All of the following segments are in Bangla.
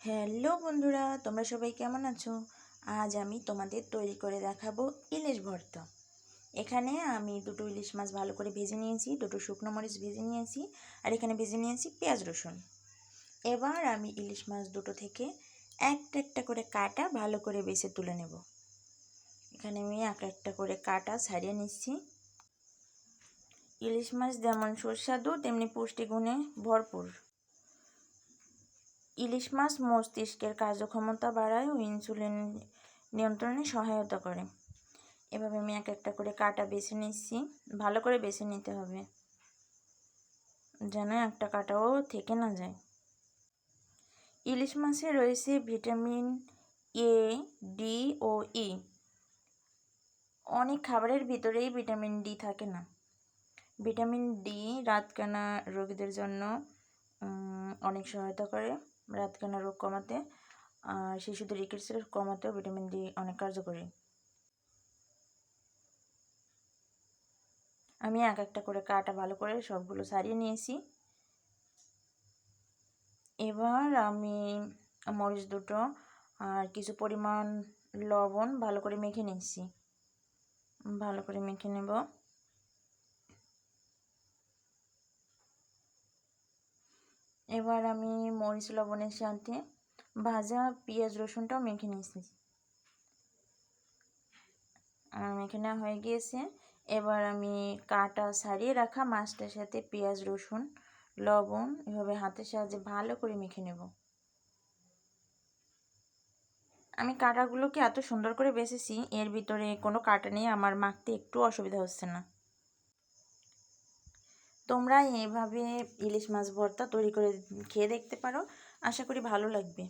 হ্যালো বন্ধুরা, তোমরা সবাই কেমন আছো? আজ আমি তোমাদের তৈরি করে দেখাবো ইলিশ ভর্তা। এখানে আমি দুটো ইলিশ মাছ ভালো করে ভেজে নিয়েছি, দুটো শুকনো মরিচ ভেজে নিয়েছি, আর এখানে ভেজে নিয়েছি পেঁয়াজ রসুন। এবার আমি ইলিশ মাছ দুটো থেকে একটা একটা করে কাটা ভালো করে বেছে তুলে নেব। এখানে আমি একটা একটা করে কাটা ছাড়িয়ে নিচ্ছি। ইলিশ মাছ যেমন সুস্বাদু তেমনি পুষ্টিগুণে ভরপুর। ইলিশ মাছ মস্তিষ্কের কার্যক্ষমতা বাড়ায় ও ইনসুলিন নিয়ন্ত্রণে সহায়তা করে। এভাবে আমি এক একটা করে কাটা বেছে নিচ্ছি, ভালো করে বেছে নিতে হবে যেন একটা কাটাও থেকে না যায়। ইলিশ মাছে রয়েছে ভিটামিন এ, ডি ও ই। অনেক খাবারের ভিতরেই ভিটামিন ডি থাকে না। ভিটামিন ডি রাতকানা রোগীদের জন্য অনেক সহায়তা করে রাতকানা রোগ কমাতে, আর শিশুদের রিকেটস কমাতেও ভিটামিন ডি অনেক কার্যকরী। আমি এক একটা করে কাটা ভালো করে সবগুলো ছাড়িয়ে নিয়েছি। এবার আমি মরিচ দুটো আর কিছু পরিমাণ লবণ ভালো করে মেখে নিচ্ছি। ভালো করে মেখে নেব। এবার আমি মরিচ লবণের সাথে ভাজা পেঁয়াজ রসুনটাও মেখে নিচ্ছি। আমার মেখে নেওয়া হয়ে গিয়েছে। এবার আমি কাটা ছাড়িয়ে রাখা মাছটার সাথে পেঁয়াজ রসুন লবণ এভাবে হাতের সাহায্যে ভালো করে মেখে নেব। আমি কাটাগুলোকে এত সুন্দর করে বেছেছি, এর ভিতরে কোনো কাটা নেই, আমার মাখতে একটু অসুবিধা হচ্ছে না। তোমরা এইভাবে ইলিশ মাছ ভর্তা তৈরি করে খেয়ে দেখতে পারো, আশা করি ভালো লাগবে।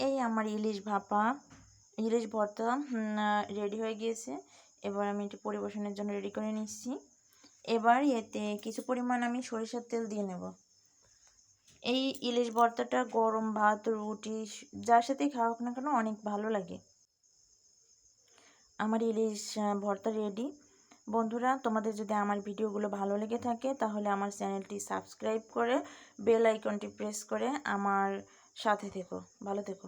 এই আমার ইলিশ ভর্তা রেডি হয়ে গিয়েছে। এবার আমি এটি পরিবেশনের জন্য রেডি করে নিচ্ছি। এবার এতে কিছু পরিমাণ আমি সরিষার তেল দিয়ে নেব। এই ইলিশ ভর্তাটা গরম ভাত, রুটি যার সাথেই খাওয়া না কেন অনেক ভালো লাগে। আমার ইলিশ ভর্তা রেডি। বন্ধুরা, তোমাদের যদি আমার ভিডিওগুলো ভালো লেগে থাকে তাহলে আমার চ্যানেলটি সাবস্ক্রাইব করে বেল আইকনটি প্রেস করে আমার সাথে থেকো। ভালো থেকো।